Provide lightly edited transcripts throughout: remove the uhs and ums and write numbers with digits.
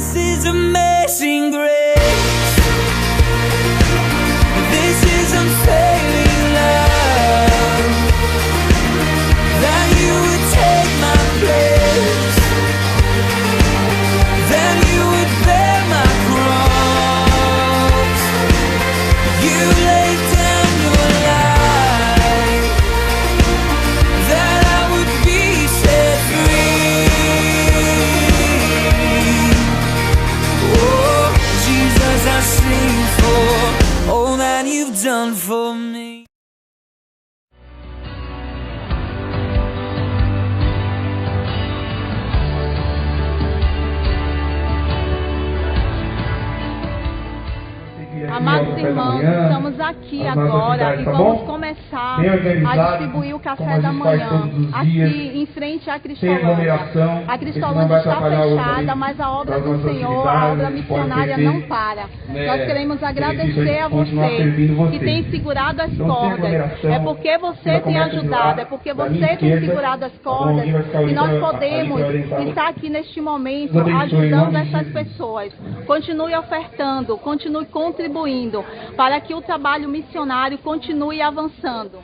This is amazing grace. This is unfailing love. That you would take my place. That you would bear my cross. You laid down your life. That I would be set free. Oh, Jesus, I sing for all that you've done for me. Amados irmãos, estamos aqui agora e vamos começar a distribuir o café da manhã aqui em frente à Cristolândia. A Cristolândia está fechada, mas a obra do Senhor, a obra missionária não para. Nós queremos agradecer a você que tem segurado as cordas. É porque você tem ajudado, é porque você tem segurado as cordas que nós podemos estar aqui neste momento ajudando essas pessoas. Continue ofertando, continue contribuindo para que o trabalho missionário continue avançando.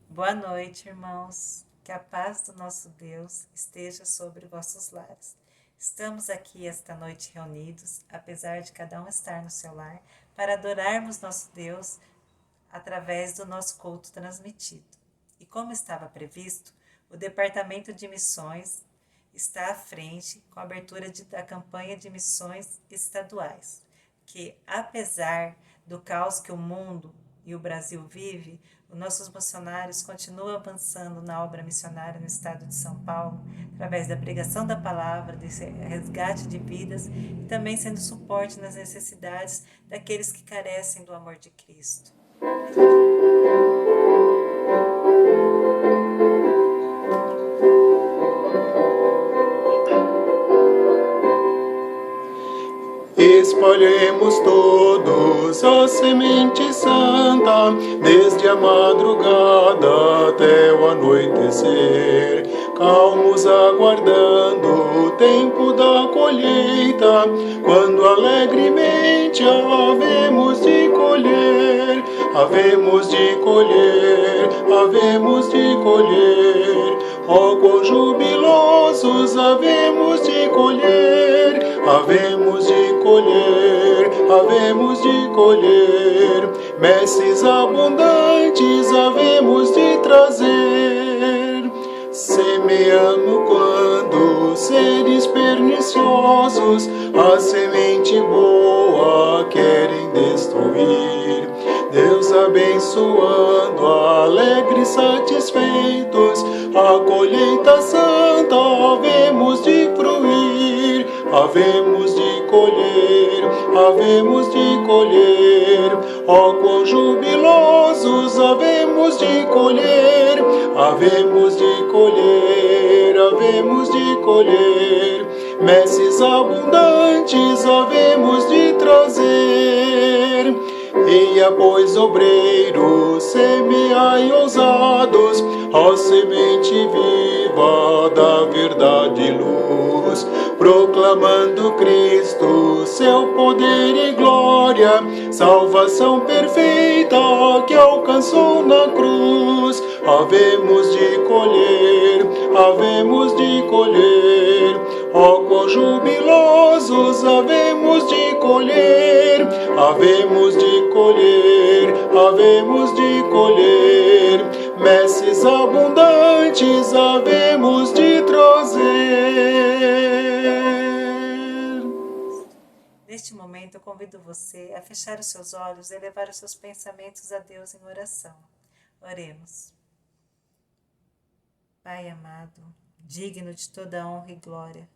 Boa noite, irmãos. Que a paz do nosso Deus esteja sobre vossos lares. Estamos aqui esta noite reunidos, apesar de cada um estar no seu lar, para adorarmos nosso Deus através do nosso culto transmitido. E como estava previsto, o Departamento de Missões está à frente com a abertura da campanha de missões estaduais, que apesar do caos que o mundo e o Brasil vive, os nossos missionários continuam avançando na obra missionária no estado de São Paulo, através da pregação da palavra, desse resgate de vidas e também sendo suporte nas necessidades daqueles que carecem do amor de Cristo. Espalhemos todos a semente santa, desde a madrugada até o anoitecer, calmos aguardando o tempo da colheita, quando alegremente havemos de colher, havemos de colher, havemos de colher, ó quão jubilosos havemos de colher, havemos de colher, havemos de colher, messes abundantes havemos de trazer. Semeando quando seres perniciosos a semente boa querem destruir, Deus abençoando, alegres, satisfeitos, a colheita santa havemos de fruir, havemos de colher, havemos de colher, ó quão jubilosos havemos de colher, havemos de colher, havemos de colher, messes abundantes havemos de trazer. Eia, pois, obreiros, semeai ousados a semente viva da verdade e luz, proclamando Cristo, seu poder e glória, salvação perfeita que alcançou na cruz. Havemos de colher, havemos de colher, ó quão jubilosos havemos de colher, havemos de colher, havemos de colher, messes abundantes havemos de trazer. Neste momento, eu convido você a fechar os seus olhos e elevar os seus pensamentos a Deus em oração. Oremos. Pai amado, digno de toda honra e glória,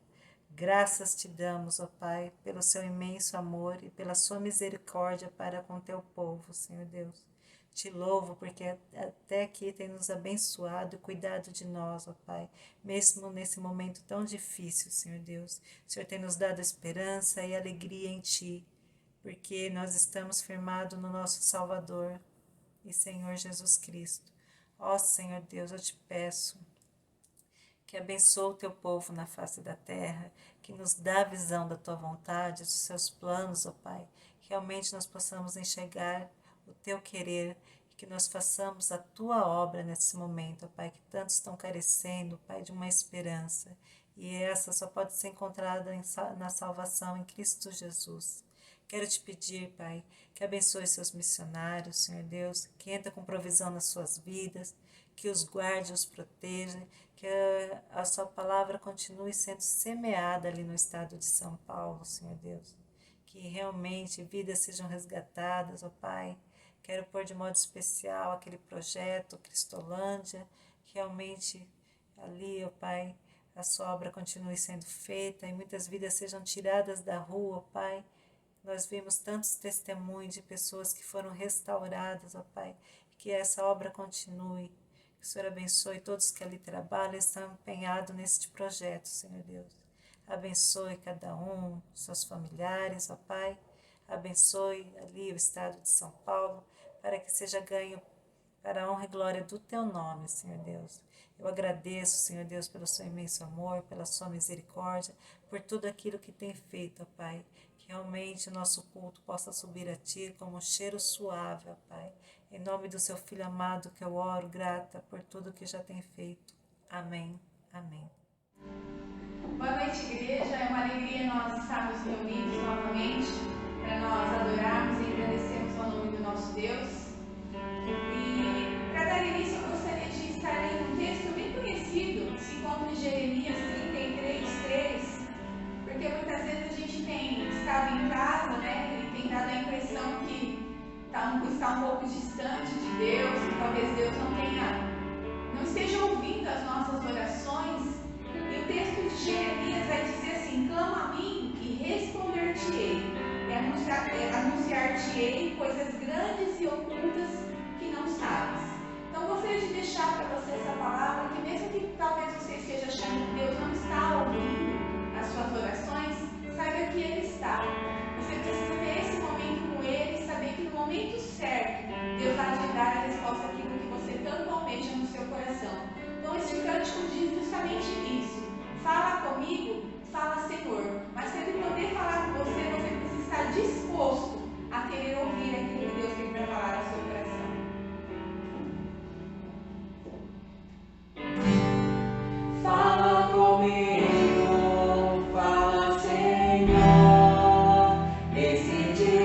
graças te damos, ó Pai, pelo seu imenso amor e pela sua misericórdia para com teu povo, Senhor Deus. Te louvo porque até aqui tem nos abençoado e cuidado de nós, ó Pai, mesmo nesse momento tão difícil, Senhor Deus. O Senhor tem nos dado esperança e alegria em Ti, porque nós estamos firmados no nosso Salvador e Senhor Jesus Cristo. Ó Senhor Deus, eu te peço que abençoe o teu povo na face da terra, que nos dá a visão da tua vontade, dos seus planos, ó Pai, que realmente nós possamos enxergar o teu querer, que nós façamos a tua obra nesse momento, ó Pai, que tantos estão carecendo, Pai, de uma esperança, e essa só pode ser encontrada na salvação em Cristo Jesus. Quero te pedir, Pai, que abençoe seus missionários, Senhor Deus, que entra com provisão nas suas vidas, que os guarde, os proteja, que a sua palavra continue sendo semeada ali no estado de São Paulo, Senhor Deus. Que realmente vidas sejam resgatadas, ó Pai. Quero pôr de modo especial aquele projeto Cristolândia, que realmente ali, ó Pai, a sua obra continue sendo feita e muitas vidas sejam tiradas da rua, ó Pai. Nós vimos tantos testemunhos de pessoas que foram restauradas, ó Pai, que essa obra continue. Que o Senhor abençoe todos que ali trabalham e estão empenhados neste projeto, Senhor Deus. Abençoe cada um, seus familiares, ó Pai. Abençoe ali o estado de São Paulo, para que seja ganho para a honra e glória do teu nome, Senhor Deus. Eu agradeço, Senhor Deus, pelo seu imenso amor, pela sua misericórdia, por tudo aquilo que tem feito, ó Pai. Que realmente o nosso culto possa subir a Ti como um cheiro suave, ó Pai. Em nome do seu Filho amado que eu oro, grata por tudo que já tem feito. Amém. Amém. Boa noite, igreja. É uma alegria nós estarmos reunidos novamente para nós adorarmos e agradecermos ao nome do nosso Deus. E para dar início, eu gostaria de estar lendo um texto bem conhecido, se encontra em Jeremias 33:3, porque muitas vezes a gente tem estado em casa, né, e tem dado a impressão que está um pouco distante de Deus, que talvez Deus não esteja ouvindo as nossas orações. E o texto de Jeremias vai dizer assim: clama a mim e responder-te-ei, e anunciar-te-ei coisas grandes e ocultas que não sabes. Então gostaria de deixar para você essa palavra, que mesmo que talvez você esteja achando que Deus não está ouvindo as suas orações, saiba que Ele está. Você precisa ter esse momento com Ele e saber que no momento certo Deus vai te dar a resposta àquilo que você tanto almeja no seu coração. Então este cântico diz justamente isso: fala comigo, fala Senhor. Mas para Ele poder falar com você, você precisa estar disposto a querer ouvir aquilo que Deus tem para falar ao seu coração. Fala comigo, fala Senhor, decide.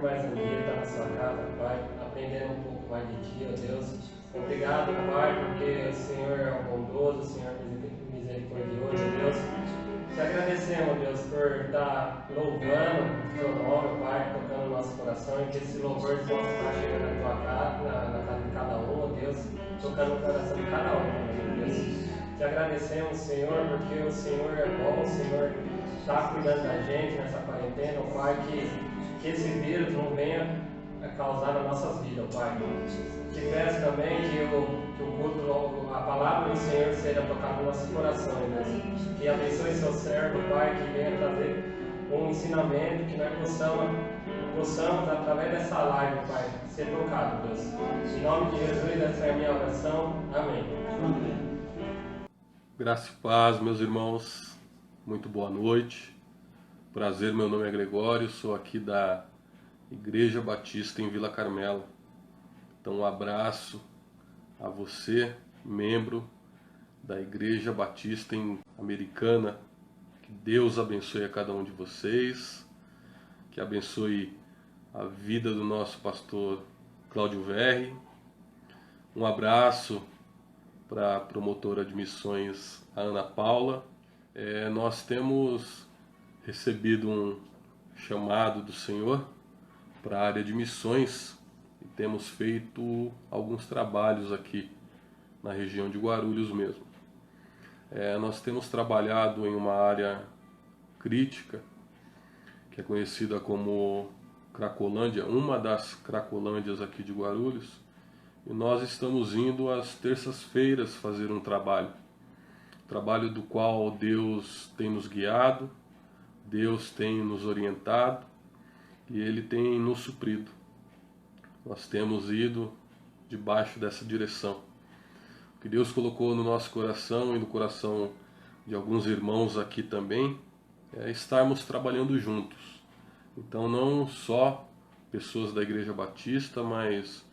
mais um dia estar na sua casa, Pai, aprendendo um pouco mais de Ti, ó Deus. Obrigado, Pai, porque o Senhor é bondoso, o Senhor é misericordioso, ó Deus. Te agradecemos, Deus, por estar louvando o Teu nome, Pai, tocando no nosso coração, e que esse louvor possa estar chegando na Tua casa, na casa de cada um, ó Deus, tocando no coração de cada um, ó Deus. Te agradecemos, Senhor, porque o Senhor é bom, o Senhor está cuidando da gente nessa quarentena, ó Pai, que esse vírus não venha a causar nas nossas vidas, ó Pai. Te peço também que o culto, a palavra do Senhor seja tocada no nosso coração, Deus. Que abençoe seu servo, Pai, que venha trazer um ensinamento, que nós possamos, através dessa live, Pai, ser tocado, Deus. Em nome de Jesus, essa é a minha oração. Amém. Amém. Graça e paz, meus irmãos. Muito boa noite. Prazer, meu nome é Gregório, sou aqui da Igreja Batista em Vila Carmela. Então, um abraço a você, membro da Igreja Batista em Americana. Que Deus abençoe a cada um de vocês, que abençoe a vida do nosso pastor Cláudio Verri. Um abraço para a promotora de missões, a Ana Paula. Nós temos recebido um chamado do Senhor para a área de missões e temos feito alguns trabalhos aqui na região de Guarulhos mesmo. Nós temos trabalhado em uma área crítica, que é conhecida como Cracolândia, uma das Cracolândias aqui de Guarulhos, e nós estamos indo às terças-feiras fazer um trabalho do qual Deus tem nos guiado, Deus tem nos orientado e Ele tem nos suprido. Nós temos ido debaixo dessa direção. O que Deus colocou no nosso coração e no coração de alguns irmãos aqui também é estarmos trabalhando juntos. Então, não só pessoas da Igreja Batista, mas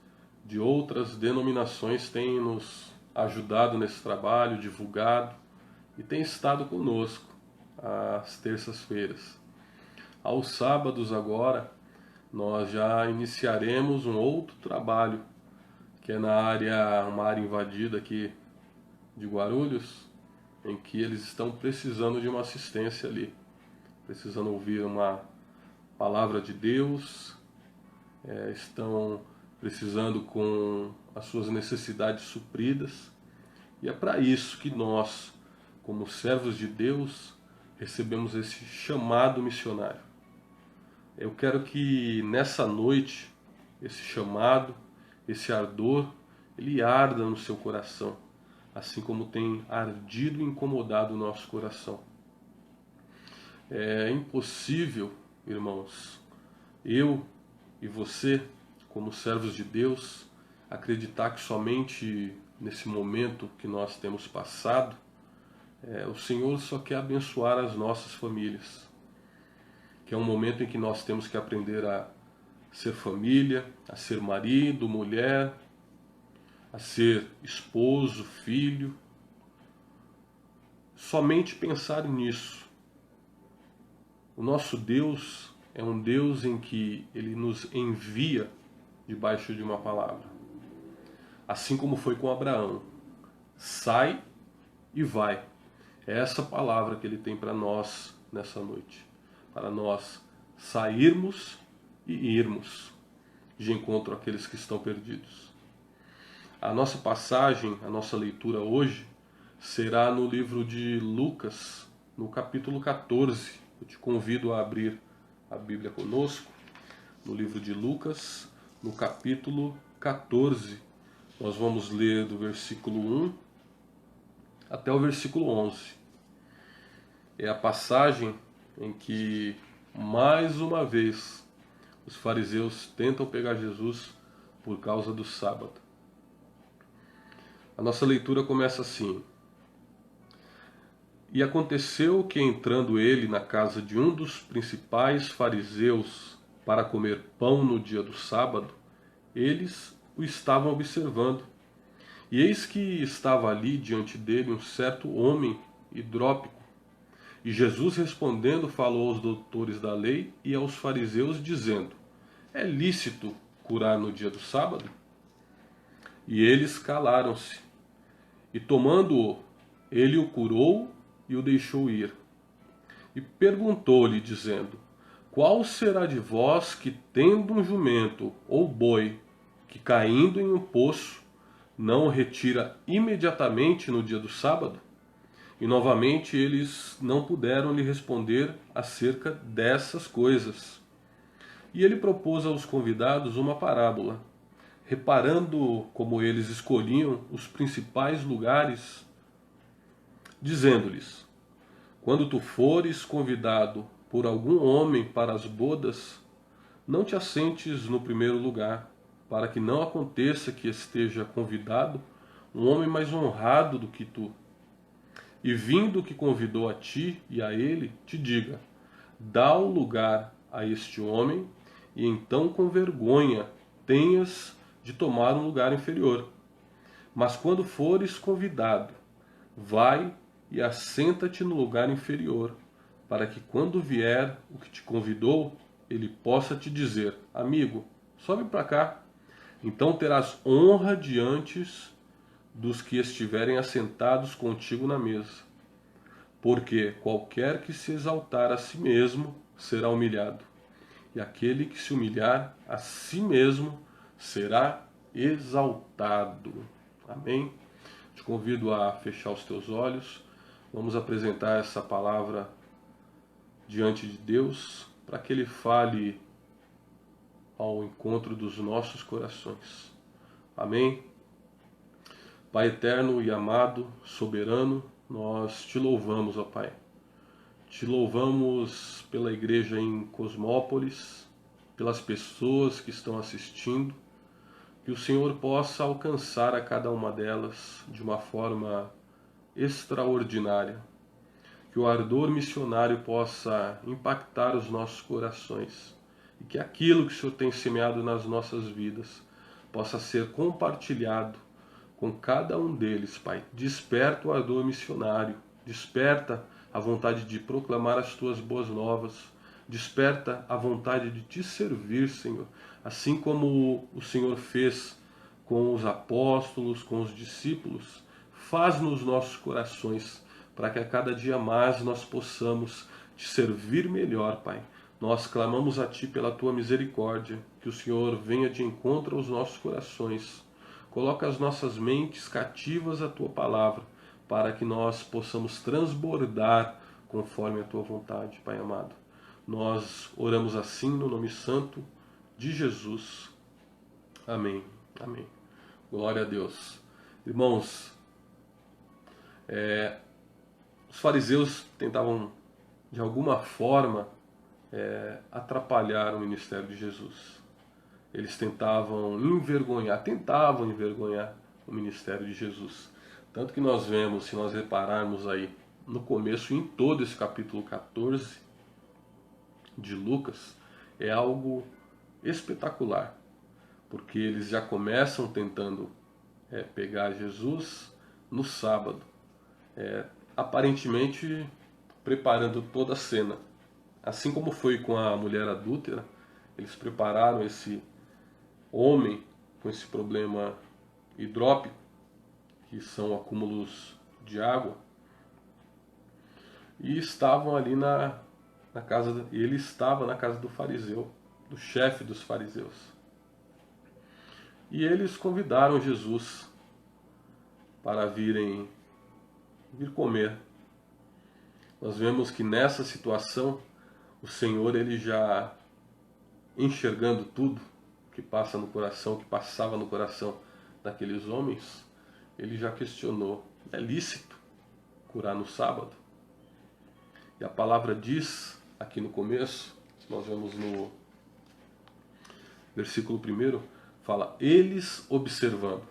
de outras denominações têm nos ajudado nesse trabalho, divulgado e têm estado conosco às terças-feiras. Aos sábados agora, nós já iniciaremos um outro trabalho, que é uma área invadida aqui de Guarulhos, em que eles estão precisando de uma assistência ali, precisando ouvir uma palavra de Deus, estão precisando com as suas necessidades supridas, e é para isso que nós, como servos de Deus, recebemos esse chamado missionário. Eu quero que nessa noite, esse chamado, esse ardor, ele arda no seu coração, assim como tem ardido e incomodado o nosso coração. É impossível, irmãos, eu e você, como servos de Deus, acreditar que somente nesse momento que nós temos passado, o Senhor só quer abençoar as nossas famílias, que é um momento em que nós temos que aprender a ser família, a ser marido, mulher, a ser esposo, filho. Somente pensar nisso. O nosso Deus é um Deus em que Ele nos envia debaixo de uma palavra. Assim como foi com Abraão. Sai e vai. É essa palavra que Ele tem para nós nessa noite. Para nós sairmos e irmos de encontro àqueles que estão perdidos. A nossa passagem, a nossa leitura hoje, será no livro de Lucas, no capítulo 14. Eu te convido a abrir a Bíblia conosco, no livro de Lucas, no capítulo 14. Nós vamos ler do versículo 1 até o versículo 11. É a passagem em que, mais uma vez, os fariseus tentam pegar Jesus por causa do sábado. A nossa leitura começa assim. E aconteceu que, entrando ele na casa de um dos principais fariseus para comer pão no dia do sábado, eles o estavam observando. E eis que estava ali diante dele um certo homem hidrópico. E Jesus, respondendo, falou aos doutores da lei e aos fariseus, dizendo: é lícito curar no dia do sábado? E eles calaram-se. E tomando-o, ele o curou e o deixou ir. E perguntou-lhe, dizendo: qual será de vós que, tendo um jumento ou boi, que caindo em um poço, não o retira imediatamente no dia do sábado? E novamente eles não puderam lhe responder acerca dessas coisas. E ele propôs aos convidados uma parábola, reparando como eles escolhiam os principais lugares, dizendo-lhes: quando tu fores convidado por algum homem para as bodas, não te assentes no primeiro lugar, para que não aconteça que esteja convidado um homem mais honrado do que tu. E vindo o que convidou a ti e a ele, te diga: dá o lugar a este homem, e então com vergonha tenhas de tomar um lugar inferior. Mas quando fores convidado, vai e assenta-te no lugar inferior, para que quando vier o que te convidou, ele possa te dizer: amigo, sobe para cá. Então terás honra diante dos que estiverem assentados contigo na mesa. Porque qualquer que se exaltar a si mesmo será humilhado, e aquele que se humilhar a si mesmo será exaltado. Amém? Te convido a fechar os teus olhos. Vamos apresentar essa palavra diante de Deus, para que Ele fale ao encontro dos nossos corações. Amém? Pai eterno e amado, soberano, nós te louvamos, ó Pai. Te louvamos pela igreja em Cosmópolis, pelas pessoas que estão assistindo, que o Senhor possa alcançar a cada uma delas de uma forma extraordinária, que o ardor missionário possa impactar os nossos corações e que aquilo que o Senhor tem semeado nas nossas vidas possa ser compartilhado com cada um deles, Pai. Desperta o ardor missionário, desperta a vontade de proclamar as tuas boas novas, desperta a vontade de te servir, Senhor, assim como o Senhor fez com os apóstolos, com os discípulos. Faz nos nossos corações, para que a cada dia mais nós possamos te servir melhor, Pai. Nós clamamos a Ti pela Tua misericórdia, que o Senhor venha de encontro aos nossos corações. Coloca as nossas mentes cativas à Tua palavra, para que nós possamos transbordar conforme a Tua vontade, Pai amado. Nós oramos assim no nome santo de Jesus. Amém. Amém. Glória a Deus. Irmãos, os fariseus tentavam, de alguma forma, atrapalhar o ministério de Jesus. Eles tentavam envergonhar o ministério de Jesus. Tanto que nós vemos, se nós repararmos aí, no começo, em todo esse capítulo 14 de Lucas, é algo espetacular, porque eles já começam tentando pegar Jesus no sábado, aparentemente preparando toda a cena. Assim como foi com a mulher adúltera, eles prepararam esse homem com esse problema hidrópico, que são acúmulos de água, e estavam ali na casa, ele estava na casa do fariseu, do chefe dos fariseus. E eles convidaram Jesus para vir comer. Nós vemos que nessa situação, o Senhor, ele já enxergando tudo que passa no coração, que passava no coração daqueles homens, ele já questionou: é lícito curar no sábado? E a palavra diz, aqui no começo, nós vemos no versículo 1, fala: eles observando.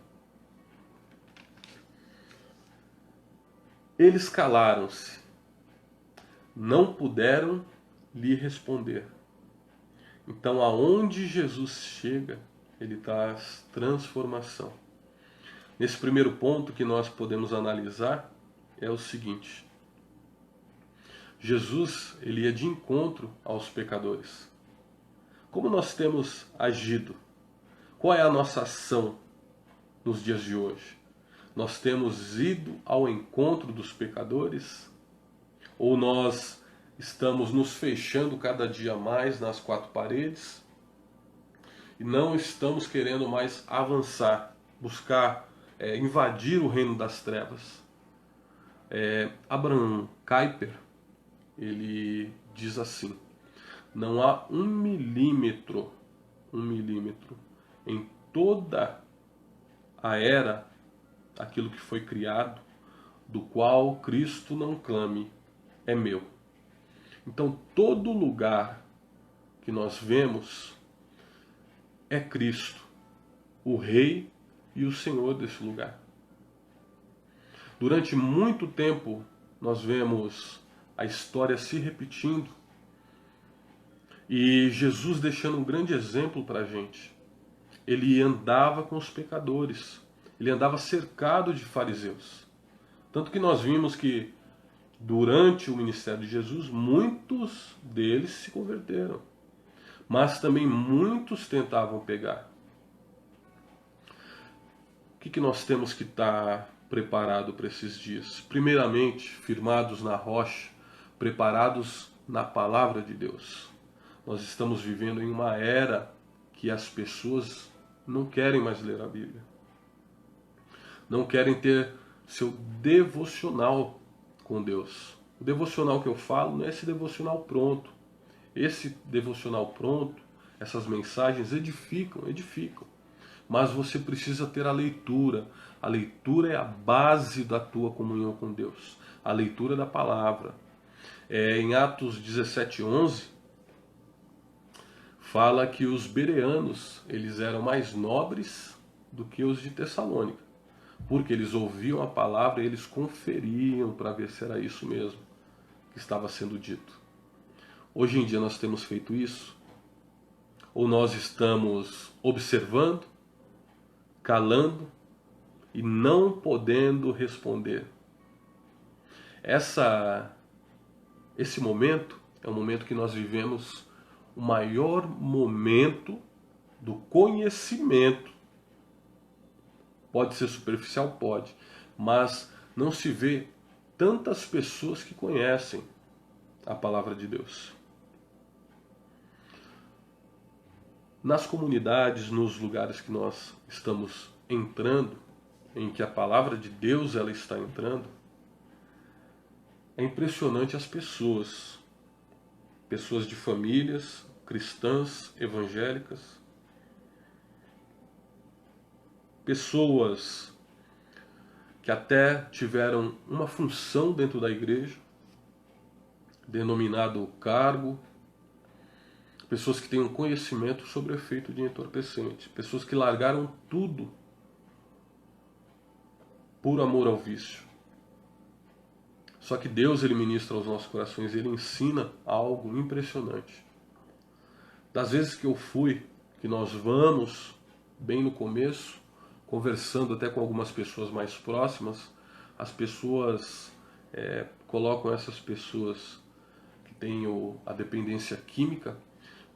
Eles calaram-se, não puderam lhe responder. Então, aonde Jesus chega, ele traz transformação. Nesse primeiro ponto que nós podemos analisar é o seguinte: Jesus, ele ia de encontro aos pecadores. como nós temos agido? Qual é a nossa ação nos dias de hoje? Nós temos ido ao encontro dos pecadores? Ou nós estamos nos fechando cada dia mais nas quatro paredes e não estamos querendo mais avançar, buscar invadir o reino das trevas? Abraham Kuyper, ele diz assim: não há um milímetro em toda a era, aquilo que foi criado, do qual Cristo não clame, é meu. Então todo lugar que nós vemos é Cristo, o Rei e o Senhor desse lugar. Durante muito tempo nós vemos a história se repetindo e Jesus deixando um grande exemplo para a gente. Ele andava com os pecadores, ele andava cercado de fariseus. Tanto que nós vimos que durante o ministério de Jesus, muitos deles se converteram, mas também muitos tentavam pegar. O que nós temos que estar preparado para esses dias? Primeiramente, firmados na rocha, preparados na palavra de Deus. Nós estamos vivendo em uma era que as pessoas não querem mais ler a Bíblia. Não querem ter seu devocional com Deus. O devocional que eu falo não é esse devocional pronto. Esse devocional pronto, essas mensagens edificam. Mas você precisa ter a leitura. A leitura é a base da tua comunhão com Deus. A leitura da palavra. Em Atos 17:11, fala que os bereanos, eles eram mais nobres do que os de Tessalônica, porque eles ouviam a palavra e eles conferiam para ver se era isso mesmo que estava sendo dito. Hoje em dia nós temos feito isso? Ou nós estamos observando, calando e não podendo responder? Esse momento é um momento que nós vivemos o maior momento do conhecimento. Pode ser superficial? Pode. Mas não se vê tantas pessoas que conhecem a palavra de Deus. Nas comunidades, nos lugares que nós estamos entrando, em que a palavra de Deus ela está entrando, é impressionante as pessoas de famílias cristãs, evangélicas, pessoas que até tiveram uma função dentro da igreja, denominado cargo, pessoas que têm um conhecimento sobre o efeito de entorpecente, pessoas que largaram tudo por amor ao vício. Só que Deus, ele ministra aos nossos corações, ele ensina algo impressionante. Das vezes que nós vamos, bem no começo, conversando até com algumas pessoas mais próximas, as pessoas colocam essas pessoas que têm a dependência química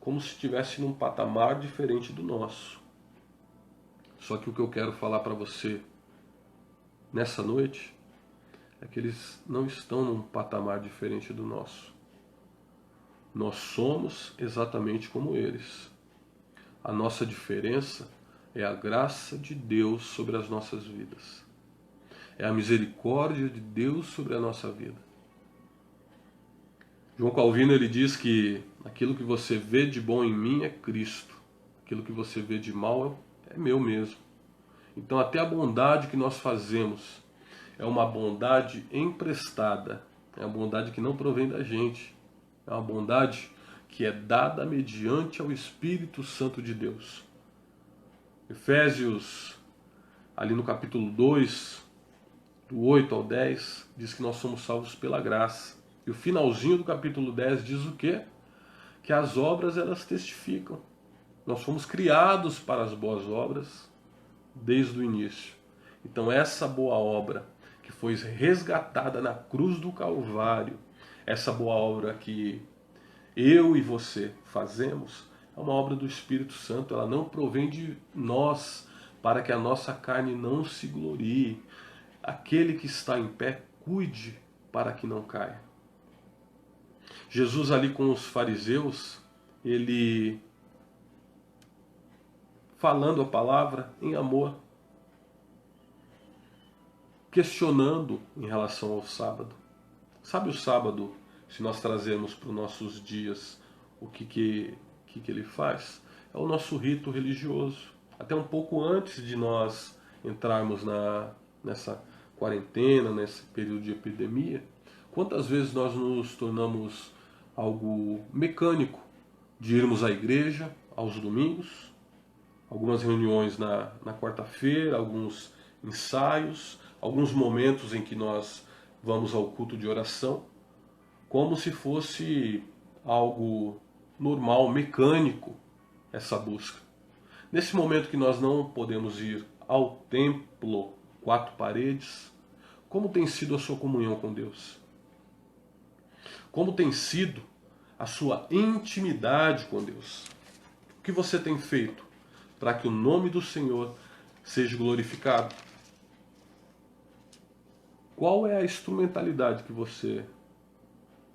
como se estivesse num patamar diferente do nosso. Só que o que eu quero falar para você nessa noite é que eles não estão num patamar diferente do nosso. Nós somos exatamente como eles. A nossa diferença é a graça de Deus sobre as nossas vidas. É a misericórdia de Deus sobre a nossa vida. João Calvino, ele diz que aquilo que você vê de bom em mim é Cristo. Aquilo que você vê de mal é meu mesmo. Então até a bondade que nós fazemos é uma bondade emprestada. É uma bondade que não provém da gente. É uma bondade que é dada mediante ao Espírito Santo de Deus. Efésios, ali no capítulo 2, do 8 ao 10, diz que nós somos salvos pela graça. E o finalzinho do capítulo 10 diz o quê? Que as obras, elas testificam. Nós fomos criados para as boas obras desde o início. Então essa boa obra que foi resgatada na cruz do Calvário, essa boa obra que eu e você fazemos, É uma obra do Espírito Santo, ela não provém de nós, para que a nossa carne não se glorie. Aquele que está em pé, cuide para que não caia. Jesus ali com os fariseus, ele falando a palavra em amor, questionando em relação ao sábado. Sabe o sábado, se nós trazermos para os nossos dias, o que ele faz? É o nosso rito religioso. Até um pouco antes de nós entrarmos nessa quarentena, nesse período de epidemia, quantas vezes nós nos tornamos algo mecânico de irmos à igreja aos domingos, algumas reuniões na quarta-feira, alguns ensaios, alguns momentos em que nós vamos ao culto de oração, como se fosse algo normal, mecânico, essa busca. Nesse momento que nós não podemos ir ao templo, 4 paredes, como tem sido a sua comunhão com Deus? Como tem sido a sua intimidade com Deus? O que você tem feito para que o nome do Senhor seja glorificado? Qual é a instrumentalidade que você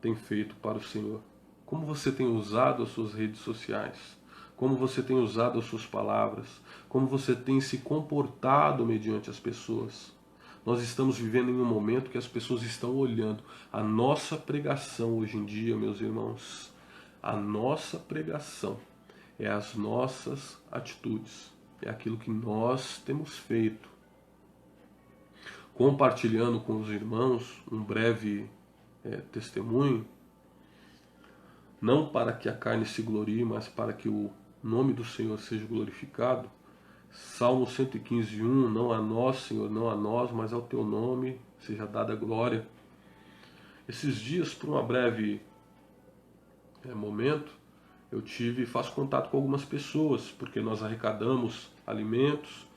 tem feito para o Senhor? Como você tem usado as suas redes sociais? Como você tem usado as suas palavras? Como você tem se comportado mediante as pessoas? Nós estamos vivendo em um momento que as pessoas estão olhando. A nossa pregação hoje em dia, meus irmãos, a nossa pregação é as nossas atitudes, é aquilo que nós temos feito. Compartilhando com os irmãos um breve testemunho, não para que a carne se glorie, mas para que o nome do Senhor seja glorificado. Salmo 115:1, não a nós, Senhor, não a nós, mas ao teu nome seja dada a glória. Esses dias, por um breve momento, eu faço contato com algumas pessoas, porque nós arrecadamos alimentos,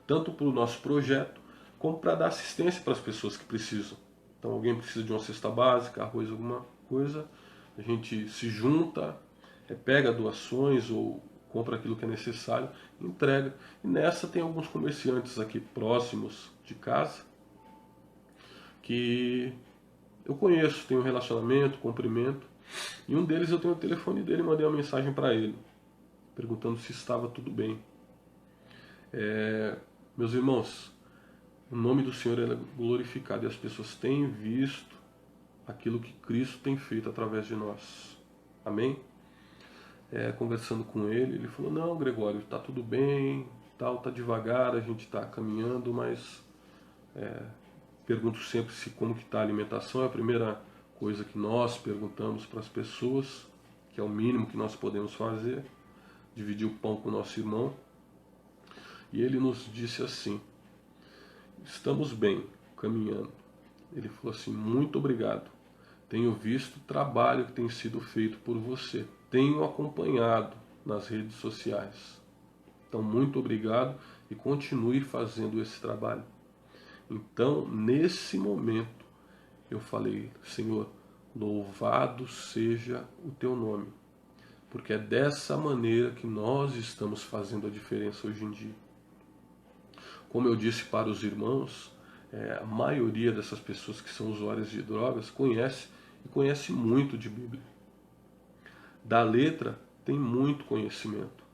tanto para o nosso projeto, como para dar assistência para as pessoas que precisam. Então alguém precisa de uma cesta básica, arroz, alguma coisa, a gente se junta, pega doações ou compra aquilo que é necessário, entrega. E nessa tem alguns comerciantes aqui próximos de casa que eu conheço, tenho um relacionamento, cumprimento. E um deles eu tenho o telefone dele, mandei uma mensagem para ele, perguntando se estava tudo bem. Meus irmãos, o nome do Senhor é glorificado e as pessoas têm visto aquilo que Cristo tem feito através de nós. Amém? Conversando com ele, ele falou, não, Gregório, está tudo bem, está devagar, a gente está caminhando, mas pergunto sempre como que está a alimentação. É a primeira coisa que nós perguntamos para as pessoas, que é o mínimo que nós podemos fazer, dividir o pão com o nosso irmão. E ele nos disse assim, estamos bem, caminhando. Ele falou assim, muito obrigado, tenho visto o trabalho que tem sido feito por você, tenho acompanhado nas redes sociais. Então, muito obrigado e continue fazendo esse trabalho. Então, nesse momento, eu falei, Senhor, louvado seja o teu nome, porque é dessa maneira que nós estamos fazendo a diferença hoje em dia. Como eu disse para os irmãos, a maioria dessas pessoas que são usuárias de drogas conhece muito de Bíblia. Da letra tem muito conhecimento.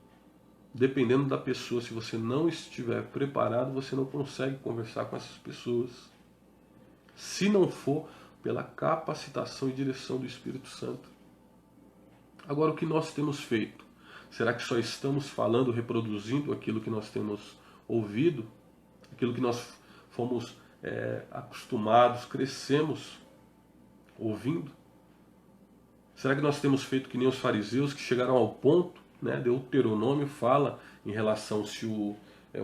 Dependendo da pessoa, se você não estiver preparado, você não consegue conversar com essas pessoas, se não for pela capacitação e direção do Espírito Santo. Agora, o que nós temos feito? Será que só estamos falando, reproduzindo aquilo que nós temos ouvido? Aquilo que nós fomos acostumados, crescemos ouvindo? Será que nós temos feito que nem os fariseus, que chegaram ao ponto, Deuteronômio fala em relação se o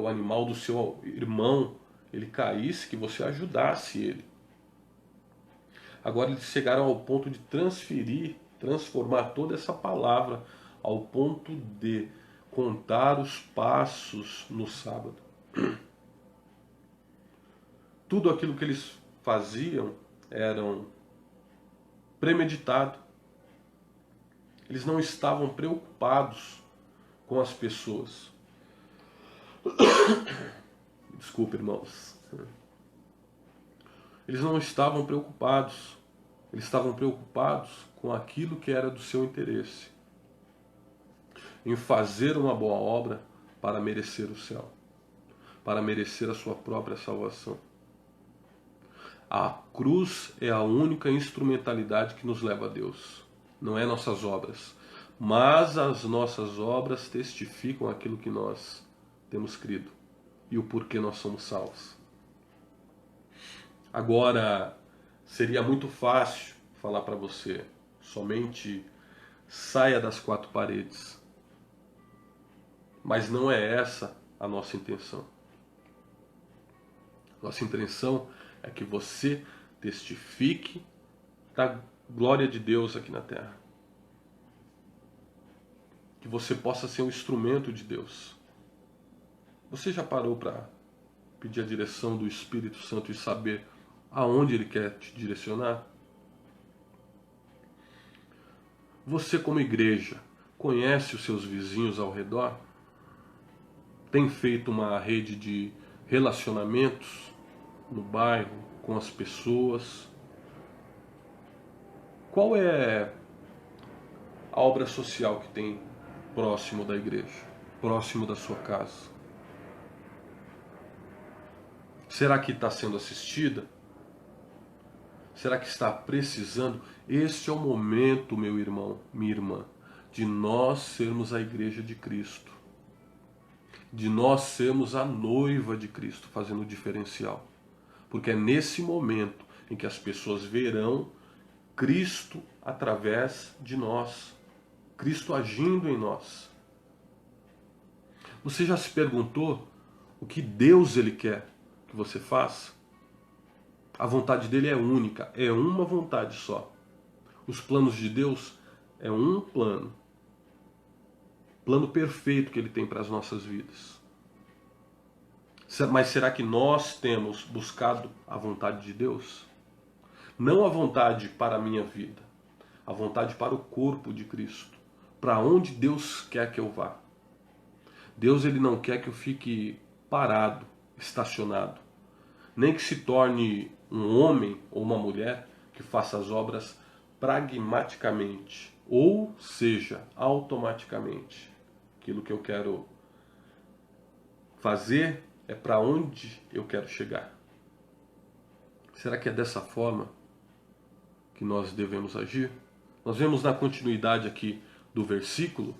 animal do seu irmão ele caísse, que você ajudasse ele. Agora eles chegaram ao ponto de transformar toda essa palavra ao ponto de contar os passos no sábado. Tudo aquilo que eles faziam eram premeditado. Eles não estavam preocupados com as pessoas. Desculpa, irmãos. Eles não estavam preocupados. Eles estavam preocupados com aquilo que era do seu interesse, em fazer uma boa obra para merecer o céu, para merecer a sua própria salvação. A cruz é a única instrumentalidade que nos leva a Deus. Não é nossas obras, mas as nossas obras testificam aquilo que nós temos crido e o porquê nós somos salvos. Agora, seria muito fácil falar para você, somente saia das quatro paredes. Mas não é essa a nossa intenção. Nossa intenção é que você testifique da glória de Deus aqui na terra. Que você possa ser um instrumento de Deus. Você já parou para pedir a direção do Espírito Santo e saber aonde Ele quer te direcionar? Você, como igreja, conhece os seus vizinhos ao redor? Tem feito uma rede de relacionamentos no bairro, com as pessoas? Qual é a obra social que tem próximo da igreja, próximo da sua casa? Será que está sendo assistida? Será que está precisando? Este é o momento, meu irmão, minha irmã, de nós sermos a igreja de Cristo. De nós sermos a noiva de Cristo, fazendo o diferencial. Porque é nesse momento em que as pessoas verão Cristo através de nós. Cristo agindo em nós. Você já se perguntou o que Deus Ele quer que você faça? A vontade dele é única, é uma vontade só. Os planos de Deus é um plano. Plano perfeito que Ele tem para as nossas vidas. Mas será que nós temos buscado a vontade de Deus? Não a vontade para a minha vida, a vontade para o corpo de Cristo. Para onde Deus quer que eu vá. Deus Ele não quer que eu fique parado, estacionado. Nem que se torne um homem ou uma mulher que faça as obras pragmaticamente, ou seja, automaticamente. Aquilo que eu quero fazer é para onde eu quero chegar. Será que é dessa forma que nós devemos agir? Nós vemos na continuidade aqui do versículo,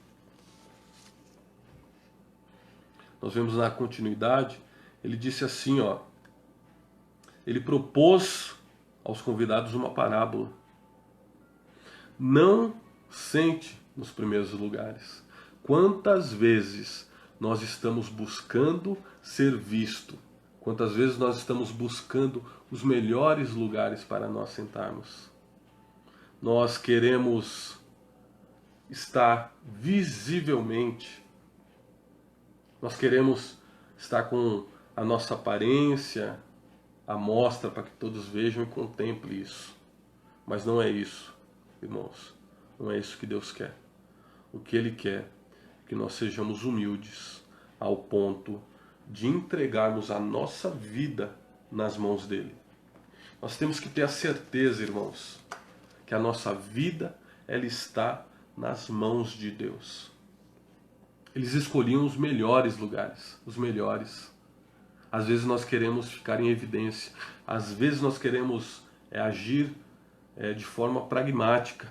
ele disse assim, ó, ele propôs aos convidados uma parábola. Não sente nos primeiros lugares. Quantas vezes nós estamos buscando ser visto? Quantas vezes nós estamos buscando os melhores lugares para nós sentarmos? Nós queremos estar visivelmente, nós queremos estar com a nossa aparência à mostra para que todos vejam e contemplem isso. Mas não é isso, irmãos. Não é isso que Deus quer. O que Ele quer é que nós sejamos humildes ao ponto de entregarmos a nossa vida nas mãos dEle. Nós temos que ter a certeza, irmãos, que a nossa vida ela está nas mãos de Deus. Eles escolhiam os melhores lugares, os melhores. Às vezes nós queremos ficar em evidência, às vezes nós queremos agir de forma pragmática,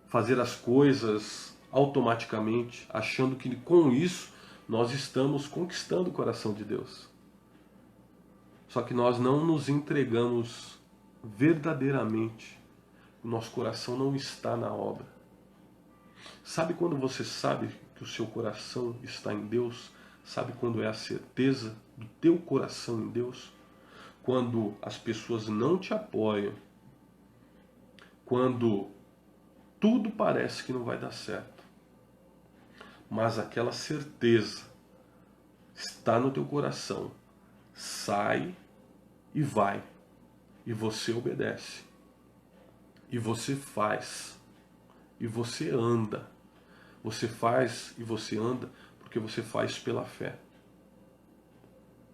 fazer as coisas automaticamente, achando que com isso nós estamos conquistando o coração de Deus. Só que nós não nos entregamos verdadeiramente, o nosso coração não está na obra. Sabe quando você sabe que o seu coração está em Deus? Sabe quando é a certeza do teu coração em Deus? Quando as pessoas não te apoiam, quando tudo parece que não vai dar certo, mas aquela certeza está no teu coração, sai e vai, e você obedece, e você faz, e você anda, Você faz e você anda porque você faz pela fé.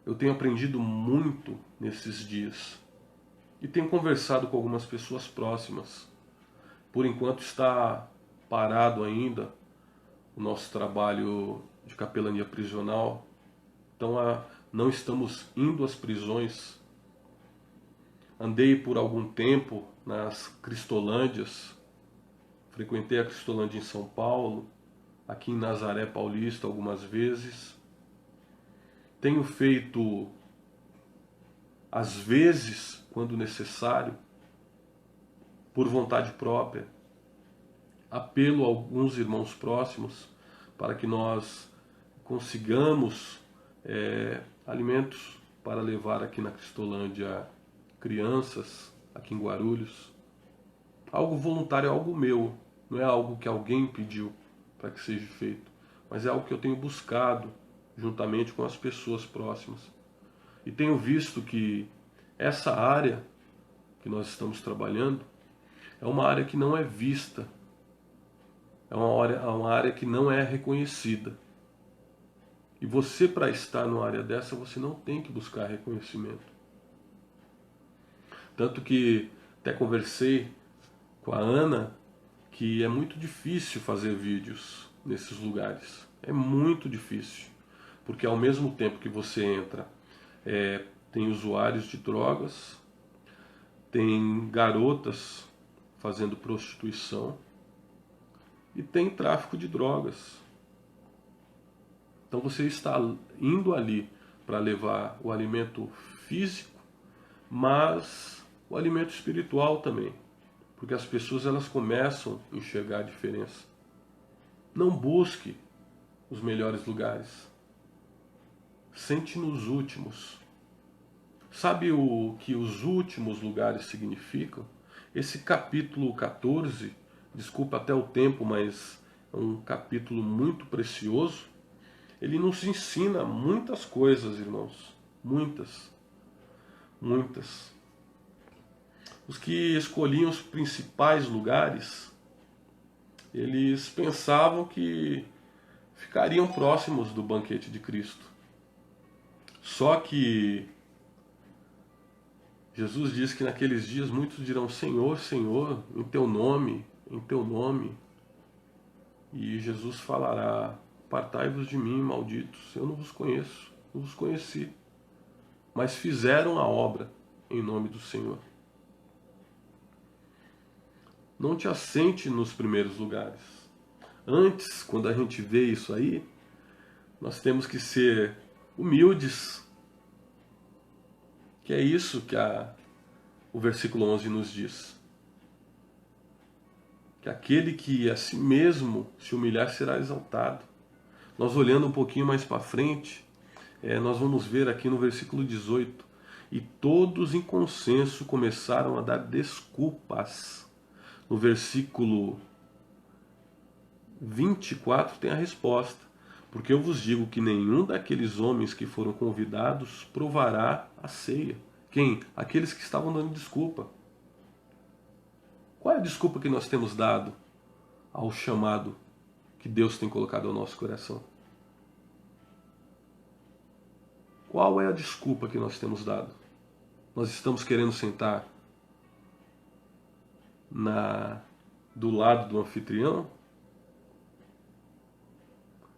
Eu tenho aprendido muito nesses dias e tenho conversado com algumas pessoas próximas. Por enquanto está parado ainda o nosso trabalho de capelania prisional, então não estamos indo às prisões. Andei por algum tempo nas Cristolândias, frequentei a Cristolândia em São Paulo, aqui em Nazaré Paulista algumas vezes. Tenho feito, às vezes, quando necessário, por vontade própria, apelo a alguns irmãos próximos para que nós consigamos alimentos para levar aqui na Cristolândia crianças, aqui em Guarulhos. Algo voluntário, algo meu, não é algo que alguém pediu para que seja feito, mas é algo que eu tenho buscado juntamente com as pessoas próximas. E tenho visto que essa área que nós estamos trabalhando é uma área que não é vista, é uma área que não é reconhecida. E você, para estar numa área dessa, você não tem que buscar reconhecimento. Tanto que até conversei com a Ana que é muito difícil fazer vídeos nesses lugares. É muito difícil. Porque ao mesmo tempo que você entra, tem usuários de drogas, tem garotas fazendo prostituição e tem tráfico de drogas. Então você está indo ali para levar o alimento físico, mas o alimento espiritual também. Porque as pessoas elas começam a enxergar a diferença. Não busque os melhores lugares. Sente nos últimos. Sabe o que os últimos lugares significam? Esse capítulo 14, desculpa até o tempo, mas é um capítulo muito precioso. Ele nos ensina muitas coisas, irmãos. Muitas. Muitas. Os que escolhiam os principais lugares, eles pensavam que ficariam próximos do banquete de Cristo. Só que Jesus diz que naqueles dias muitos dirão: Senhor, Senhor, em teu nome, em teu nome. E Jesus falará: apartai-vos de mim, malditos, eu não vos conheço, não vos conheci. Mas fizeram a obra em nome do Senhor. Não te assente nos primeiros lugares. Antes, quando a gente vê isso aí, nós temos que ser humildes. Que é isso que o versículo 11 nos diz. Que aquele que a si mesmo se humilhar será exaltado. Nós olhando um pouquinho mais para frente, nós vamos ver aqui no versículo 18. E todos em consenso começaram a dar desculpas. No versículo 24 tem a resposta. Porque eu vos digo que nenhum daqueles homens que foram convidados provará a ceia. Quem? Aqueles que estavam dando desculpa. Qual é a desculpa que nós temos dado ao chamado que Deus tem colocado ao nosso coração? Qual é a desculpa que nós temos dado? Nós estamos querendo sentar do lado do anfitrião?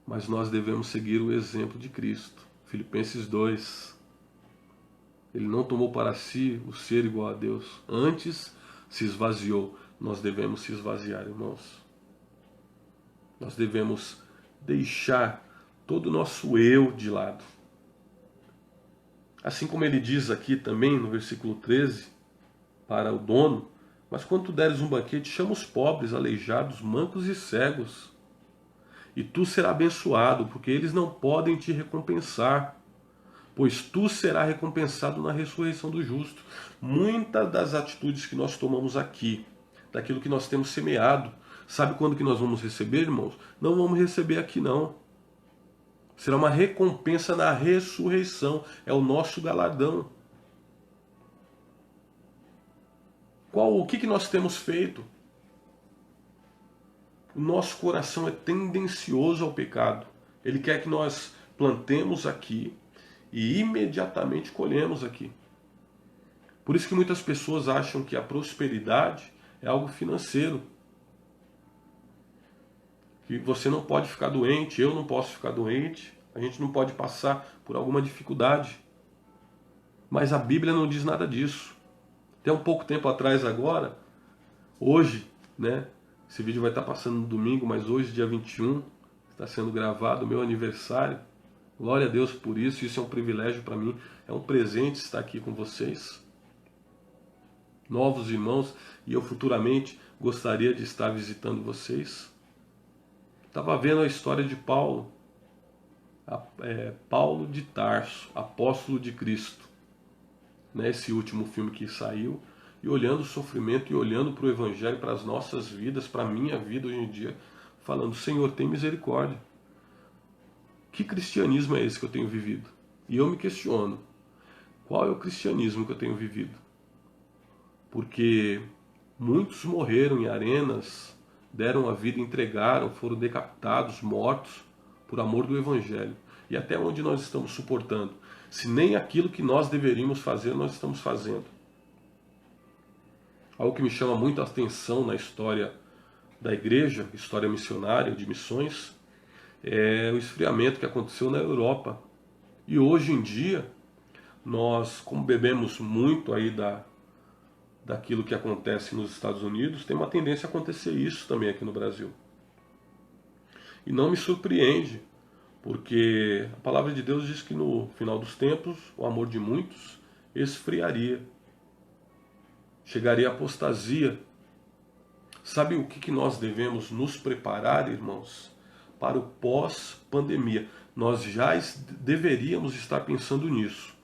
Mas nós devemos seguir o exemplo de Cristo. Filipenses 2. Ele não tomou para si o ser igual a Deus. Antes se esvaziou. Nós devemos se esvaziar, irmãos. Nós devemos deixar todo o nosso eu de lado. Assim como ele diz aqui também no versículo 13, para o dono: mas quando tu deres um banquete, chama os pobres, aleijados, mancos e cegos. E tu serás abençoado, porque eles não podem te recompensar, pois tu serás recompensado na ressurreição do justo. Muitas das atitudes que nós tomamos aqui, daquilo que nós temos semeado, sabe quando que nós vamos receber, irmãos? Não vamos receber aqui não. Será uma recompensa na ressurreição, é o nosso galardão. O que nós temos feito? O nosso coração é tendencioso ao pecado. Ele quer que nós plantemos aqui e imediatamente colhemos aqui. Por isso que muitas pessoas acham que a prosperidade é algo financeiro. Que você não pode ficar doente, eu não posso ficar doente, a gente não pode passar por alguma dificuldade. Mas a Bíblia não diz nada disso. Até um pouco tempo atrás agora, hoje, né? Esse vídeo vai estar passando no domingo, mas hoje, dia 21, está sendo gravado o meu aniversário. Glória a Deus por isso, isso é um privilégio para mim, é um presente estar aqui com vocês. Novos irmãos, e eu futuramente gostaria de estar visitando vocês. Estava vendo a história de Paulo, Paulo de Tarso, apóstolo de Cristo, né, esse último filme que saiu, e olhando o sofrimento e olhando para o Evangelho, para as nossas vidas, para a minha vida hoje em dia, falando, Senhor, tem misericórdia. Que cristianismo é esse que eu tenho vivido? E eu me questiono, qual é o cristianismo que eu tenho vivido? Porque muitos morreram em arenas, deram a vida, entregaram, foram decapitados, mortos, por amor do Evangelho. E até onde nós estamos suportando? Se nem aquilo que nós deveríamos fazer, nós estamos fazendo. Algo que me chama muito a atenção na história da igreja, história missionária, de missões, é o esfriamento que aconteceu na Europa. E hoje em dia, nós, como bebemos muito aí daquilo que acontece nos Estados Unidos, tem uma tendência a acontecer isso também aqui no Brasil. E não me surpreende, porque a palavra de Deus diz que no final dos tempos, o amor de muitos esfriaria. Chegaria a apostasia. Sabe o que nós devemos nos preparar, irmãos? Para o pós-pandemia. Nós já deveríamos estar pensando nisso.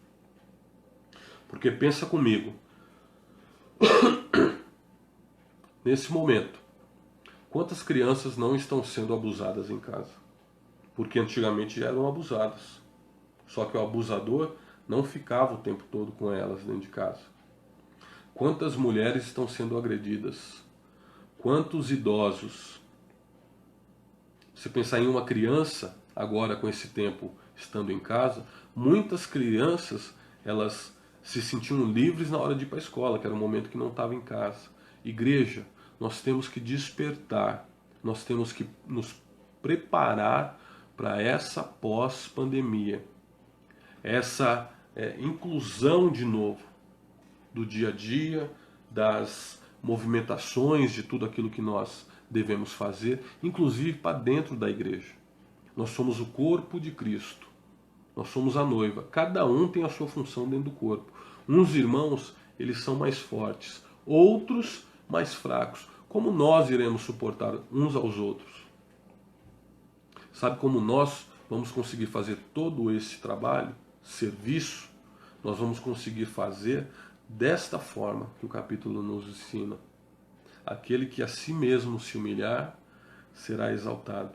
Porque pensa comigo. Nesse momento, quantas crianças não estão sendo abusadas em casa? Porque antigamente já eram abusadas. Só que o abusador não ficava o tempo todo com elas dentro de casa. Quantas mulheres estão sendo agredidas? Quantos idosos? Se pensar em uma criança, agora com esse tempo estando em casa, muitas crianças, elas se sentiam livres na hora de ir para a escola, que era um momento que não estava em casa. Igreja, nós temos que despertar, nós temos que nos preparar para essa pós-pandemia, essa inclusão de novo do dia a dia, das movimentações, de tudo aquilo que nós devemos fazer, inclusive para dentro da igreja. Nós somos o corpo de Cristo, nós somos a noiva, cada um tem a sua função dentro do corpo. Uns irmãos, eles são mais fortes, outros mais fracos. Como nós iremos suportar uns aos outros? Sabe como nós vamos conseguir fazer todo esse trabalho, serviço? Nós vamos conseguir fazer desta forma que o capítulo nos ensina. Aquele que a si mesmo se humilhar será exaltado.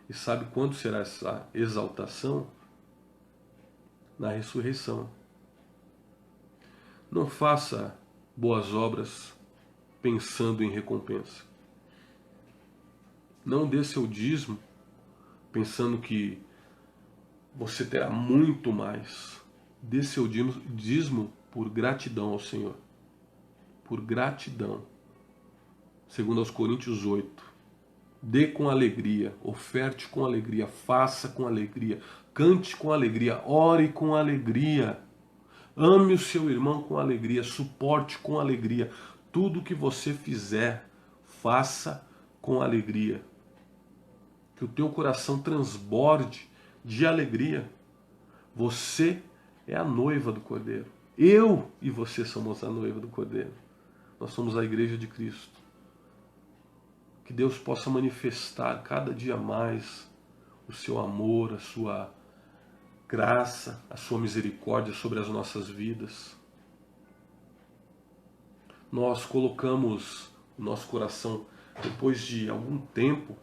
E sabe quando será essa exaltação? Na ressurreição. Não faça boas obras pensando em recompensa. Não dê seu dízimo pensando que você terá muito mais. Dê seu dízimo por gratidão ao Senhor. Por gratidão. Segundo aos Coríntios 8. Dê com alegria, oferte com alegria, faça com alegria, cante com alegria, ore com alegria. Ame o seu irmão com alegria, suporte com alegria. Tudo que você fizer, faça com alegria. Que o teu coração transborde de alegria. Você é a noiva do Cordeiro. Eu e você somos a noiva do Cordeiro. Nós somos a igreja de Cristo. Que Deus possa manifestar cada dia mais o seu amor, a sua graça, a sua misericórdia sobre as nossas vidas. Nós colocamos o nosso coração, depois de algum tempo,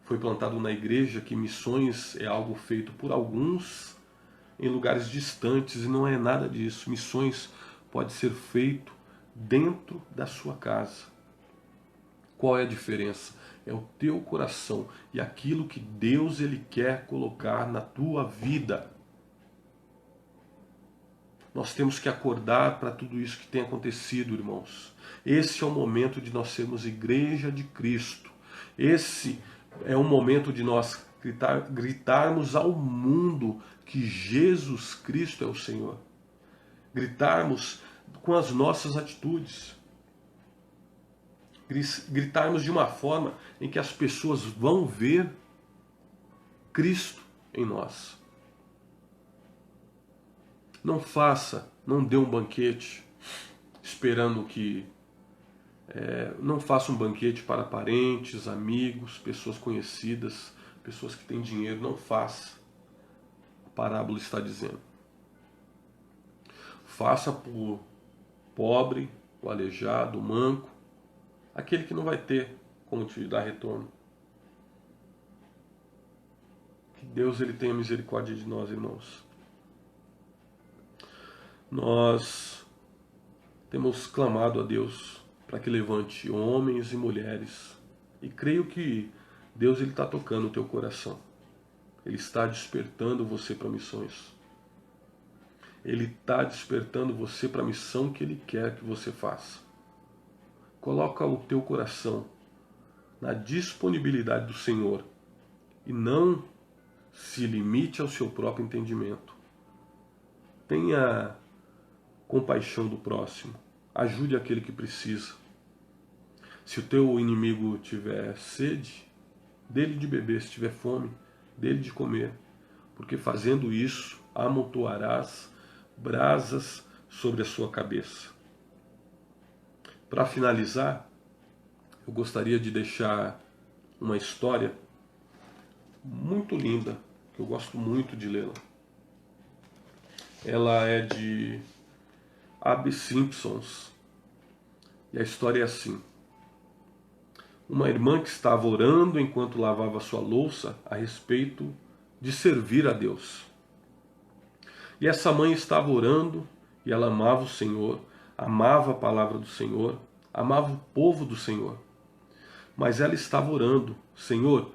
foi plantado na igreja que missões é algo feito por alguns em lugares distantes, e não é nada disso. Missões pode ser feito dentro da sua casa. Qual é a diferença? é o teu coração e aquilo que Deus ele quer colocar na tua vida. Nós temos que acordar para tudo isso que tem acontecido, irmãos. Esse é o momento de nós sermos igreja de Cristo. Esse é o momento de nós gritarmos ao mundo que Jesus Cristo é o Senhor. Gritarmos com as nossas atitudes. Gritarmos de uma forma em que as pessoas vão ver Cristo em nós. Não dê um banquete esperando que... não faça um banquete para parentes, amigos, pessoas conhecidas, pessoas que têm dinheiro. Não faça. A parábola está dizendo. Faça por pobre, o aleijado, o manco, aquele que não vai ter como te dar retorno. Que Deus ele tenha misericórdia de nós, irmãos. Nós temos clamado a Deus para que levante homens e mulheres. E creio que Deus ele está tocando o teu coração. Ele está despertando você para missões. Ele está despertando você para a missão que Ele quer que você faça. Coloca o teu coração na disponibilidade do Senhor e não se limite ao seu próprio entendimento. Tenha compaixão do próximo. Ajude aquele que precisa. Se o teu inimigo tiver sede, dê-lhe de beber. Se tiver fome, dê-lhe de comer. Porque fazendo isso, amontoarás brasas sobre a sua cabeça. Para finalizar, eu gostaria de deixar uma história muito linda, que eu gosto muito de lê-la. Ela é de Abby Simpsons. E a história é assim. Uma irmã que estava orando enquanto lavava sua louça a respeito de servir a Deus. E essa mãe estava orando e ela amava o Senhor, amava a palavra do Senhor, amava o povo do Senhor. Mas ela estava orando: Senhor,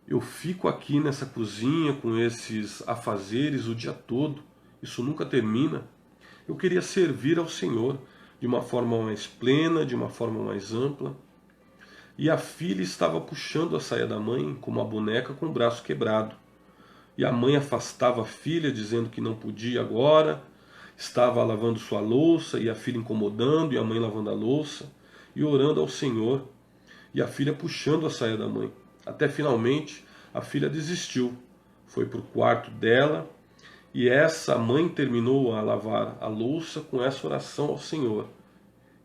eu fico aqui nessa cozinha com esses afazeres o dia todo, isso nunca termina. Eu queria servir ao Senhor de uma forma mais plena, de uma forma mais ampla. E a filha estava puxando a saia da mãe como uma boneca com o braço quebrado. E a mãe afastava a filha, dizendo que não podia agora. Estava lavando sua louça e a filha incomodando, e a mãe lavando a louça e orando ao Senhor. E a filha puxando a saia da mãe. Até finalmente a filha desistiu. Foi para o quarto dela e essa mãe terminou a lavar a louça com essa oração ao Senhor.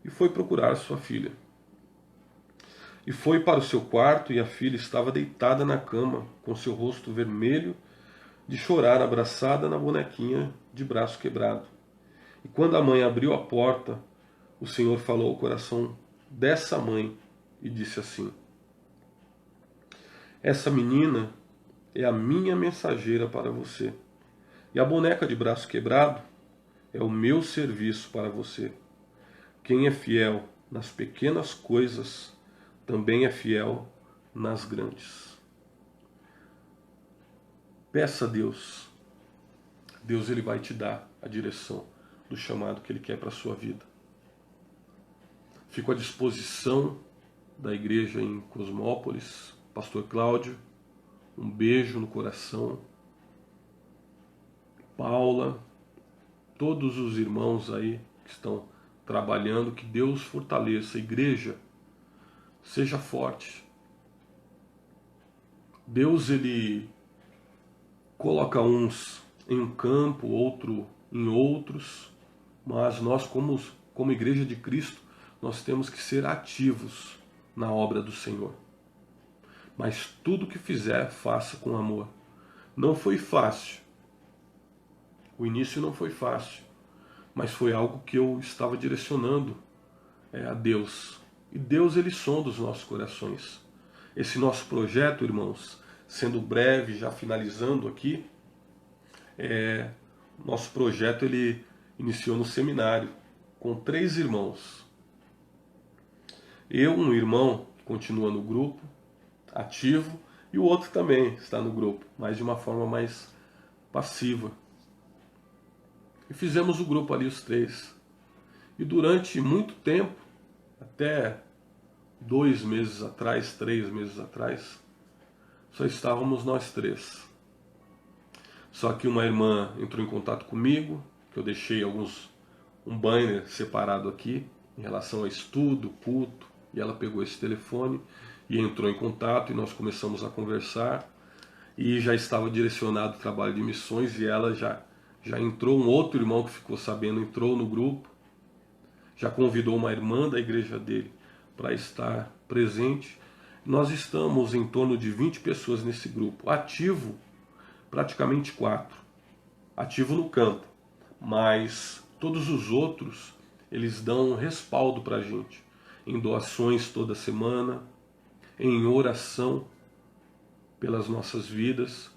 E foi procurar sua filha. E foi para o seu quarto e a filha estava deitada na cama, com seu rosto vermelho, de chorar, abraçada na bonequinha de braço quebrado. E quando a mãe abriu a porta, o Senhor falou ao coração dessa mãe e disse assim: essa menina é a minha mensageira para você. E a boneca de braço quebrado é o meu serviço para você. Quem é fiel nas pequenas coisas também é fiel nas grandes. Peça a Deus. Deus ele vai te dar a direção do chamado que Ele quer para a sua vida. Fico à disposição da igreja em Cosmópolis. Pastor Cláudio, um beijo no coração. Paula, todos os irmãos aí que estão trabalhando, que Deus fortaleça a igreja. Seja forte. Deus ele coloca uns em um campo, outro em outros, mas nós como igreja de Cristo, nós temos que ser ativos na obra do Senhor. Mas tudo que fizer, faça com amor. Não foi fácil. O início não foi fácil, mas foi algo que eu estava direcionando a Deus. E Deus ele sonda os nossos corações. Esse nosso projeto, irmãos, sendo breve, já finalizando aqui, nosso projeto ele iniciou no seminário com 3 irmãos. Eu, um irmão que continua no grupo, ativo, e o outro também está no grupo, mas de uma forma mais passiva. E fizemos o grupo ali, os 3. E durante muito tempo, até 2 meses atrás, 3 meses atrás, só estávamos nós 3. Só que uma irmã entrou em contato comigo, que eu deixei um banner separado aqui, em relação a estudo, culto, e ela pegou esse telefone e entrou em contato, e nós começamos a conversar, e já estava direcionado o trabalho de missões, e ela já entrou, um outro irmão que ficou sabendo, entrou no grupo, já convidou uma irmã da igreja dele para estar presente. Nós estamos em torno de 20 pessoas nesse grupo, ativo praticamente 4, ativo no campo, mas todos os outros, eles dão um respaldo para a gente, em doações toda semana, em oração pelas nossas vidas.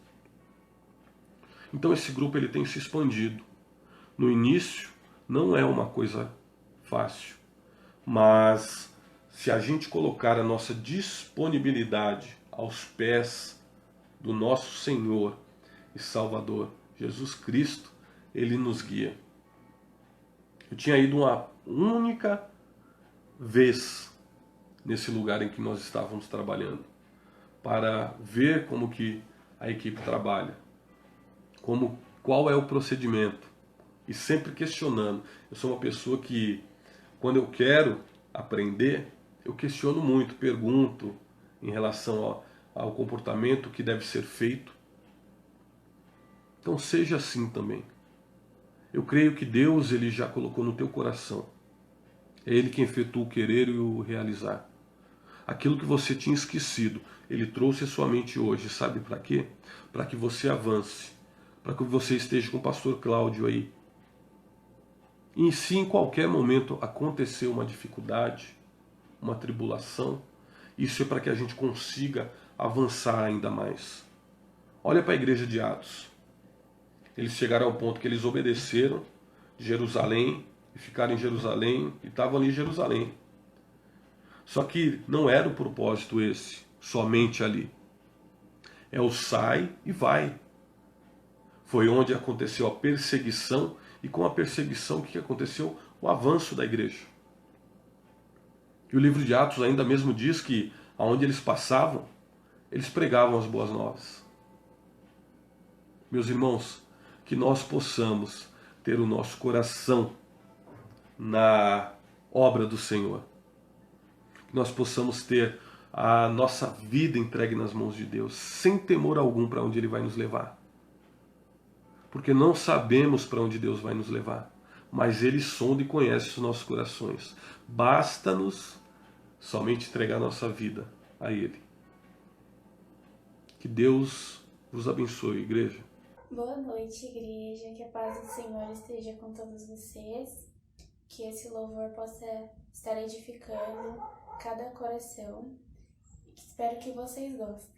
Então esse grupo ele tem se expandido. No início não é uma coisa fácil, mas se a gente colocar a nossa disponibilidade aos pés do nosso Senhor e Salvador Jesus Cristo, Ele nos guia. Eu tinha ido uma única vez nesse lugar em que nós estávamos trabalhando, para ver como que a equipe trabalha, qual é o procedimento, e sempre questionando. Eu sou uma pessoa que, quando eu quero aprender, eu questiono muito, pergunto em relação ao comportamento que deve ser feito. Então seja assim também. Eu creio que Deus ele já colocou no teu coração. É Ele quem efetua o querer e o realizar. Aquilo que você tinha esquecido, Ele trouxe à sua mente hoje. Sabe para quê? Para que você avance. Para que você esteja com o pastor Cláudio aí. E se em qualquer momento acontecer uma dificuldade, uma tribulação, isso é para que a gente consiga avançar ainda mais. Olha para a igreja de Atos. Eles chegaram ao ponto que eles obedeceram de Jerusalém e ficaram em Jerusalém e estavam ali em Jerusalém. Só que não era o propósito esse, somente ali. É o sai e vai. Foi onde aconteceu a perseguição, e com a perseguição o que aconteceu? O avanço da igreja. E o livro de Atos ainda mesmo diz que aonde eles passavam, eles pregavam as boas novas. Meus irmãos, que nós possamos ter o nosso coração na obra do Senhor. Que nós possamos ter a nossa vida entregue nas mãos de Deus, sem temor algum para onde Ele vai nos levar. Porque não sabemos para onde Deus vai nos levar, mas Ele sonda e conhece os nossos corações. Basta-nos somente entregar nossa vida a Ele. Que Deus vos abençoe, igreja. Boa noite, igreja. Que a paz do Senhor esteja com todos vocês. Que esse louvor possa estar edificando cada coração. Espero que vocês gostem.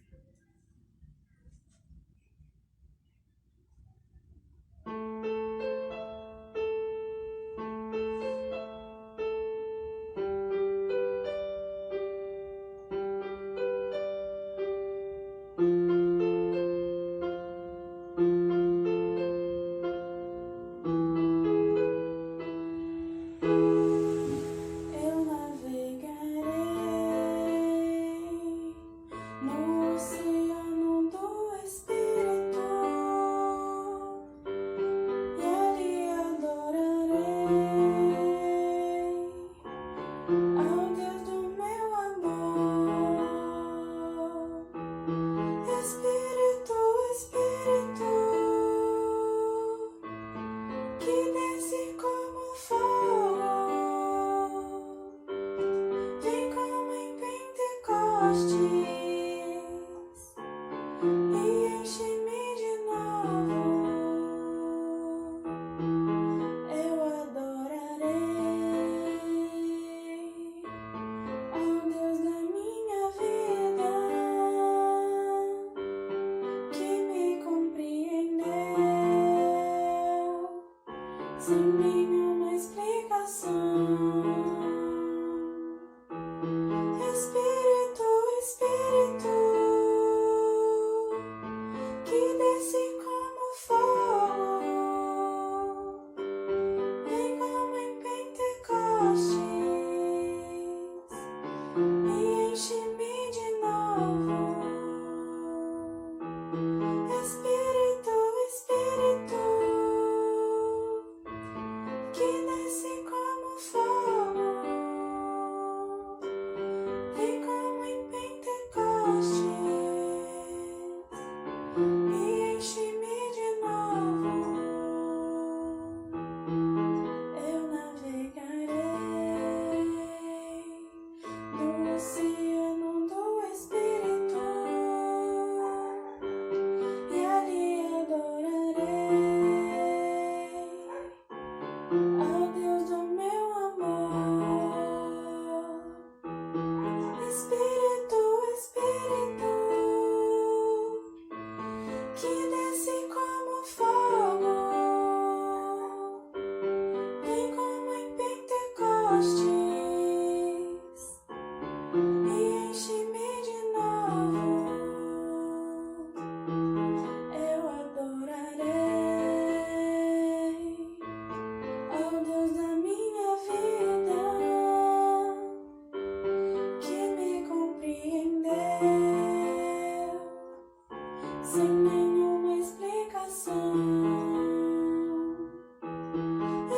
Espírito, Espírito.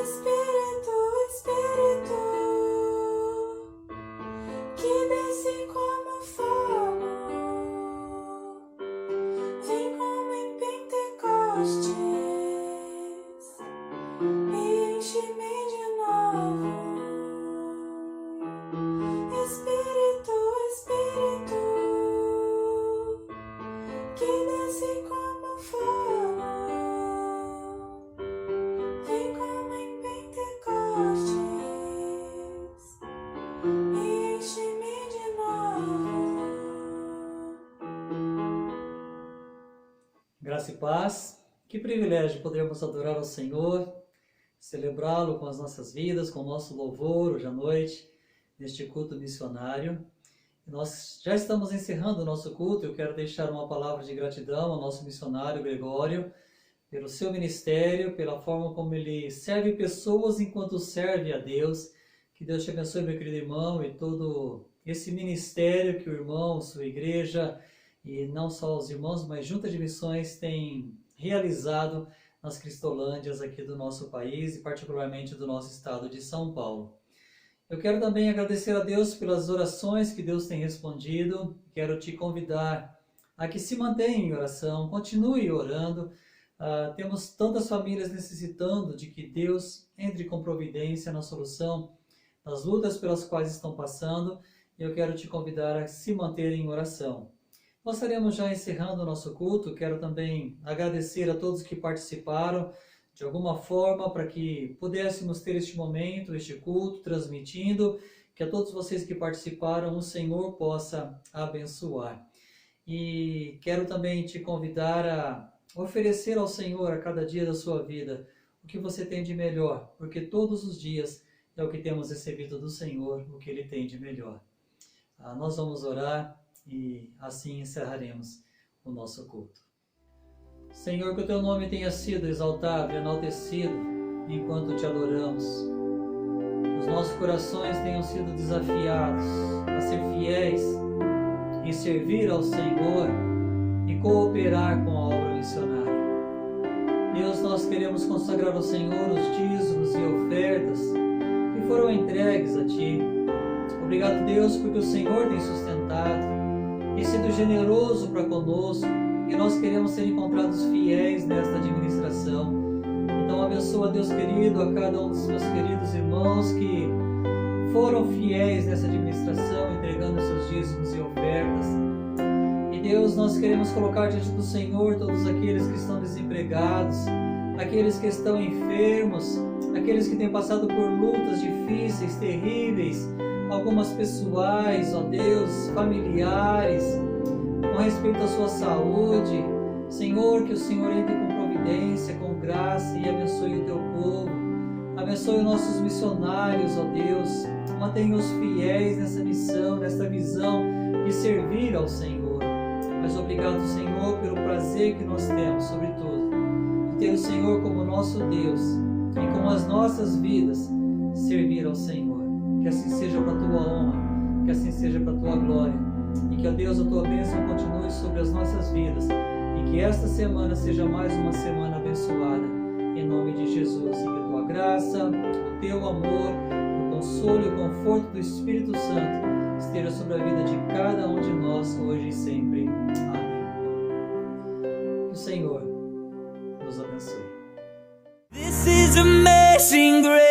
Espírito, Espírito, que desce como fogo, vem como em Pentecostes e enche-me de novo. Espírito, Espírito, que desce como fogo, vem como em Pentecostes e enche-me de novo. Graça e paz. Que privilégio podermos adorar ao Senhor, celebrá-lo com as nossas vidas, com o nosso louvor hoje à noite, neste culto missionário. Nós já estamos encerrando o nosso culto. Eu quero deixar uma palavra de gratidão ao nosso missionário Gregório, pelo seu ministério, pela forma como ele serve pessoas enquanto serve a Deus. Que Deus te abençoe, meu querido irmão, e todo esse ministério que o irmão, sua igreja, e não só os irmãos, mas Junta de Missões tem realizado nas Cristolândias aqui do nosso país e particularmente do nosso estado de São Paulo. Eu quero também agradecer a Deus pelas orações que Deus tem respondido. Quero te convidar a que se mantenha em oração, continue orando. Temos tantas famílias necessitando de que Deus entre com providência na solução das lutas pelas quais estão passando. E eu quero te convidar a se manter em oração. Nós estaremos já encerrando o nosso culto. Quero também agradecer a todos que participaram de alguma forma para que pudéssemos ter este momento, este culto, transmitindo, que a todos vocês que participaram o Senhor possa abençoar. E quero também te convidar a oferecer ao Senhor a cada dia da sua vida o que você tem de melhor, porque todos os dias é o que temos recebido do Senhor, o que Ele tem de melhor. Nós vamos orar e assim encerraremos o nosso culto. Senhor, que o Teu nome tenha sido exaltado e enaltecido enquanto Te adoramos. Os nossos corações tenham sido desafiados a ser fiéis em servir ao Senhor e cooperar com a obra missionária. Deus, nós queremos consagrar ao Senhor os dízimos e ofertas que foram entregues a Ti. Obrigado, Deus, porque o Senhor tem sustentado e sido generoso para conosco, e nós queremos ser encontrados fiéis nesta administração. Então abençoa, Deus querido, a cada um dos meus queridos irmãos que foram fiéis nessa administração, entregando seus dízimos e ofertas. E Deus, nós queremos colocar diante do Senhor todos aqueles que estão desempregados, aqueles que estão enfermos, aqueles que têm passado por lutas difíceis, terríveis, algumas pessoais, ó Deus, familiares, com respeito à sua saúde. Senhor, que o Senhor entre com providência, com graça e abençoe o Teu povo. Abençoe os nossos missionários, ó Deus. Mantenha-os fiéis nessa missão, nessa visão de servir ao Senhor. Mas obrigado, Senhor, pelo prazer que nós temos, sobretudo, de ter o Senhor como nosso Deus e com as nossas vidas servir ao Senhor. Que assim seja para a Tua honra, que assim seja para a Tua glória, e que, ó Deus, a Tua bênção continue sobre as nossas vidas, e que esta semana seja mais uma semana abençoada, em nome de Jesus, e que a Tua graça, o Teu amor, o consolo e o conforto do Espírito Santo esteja sobre a vida de cada um de nós, hoje e sempre. Amém. Que o Senhor nos abençoe. This is amazing grace.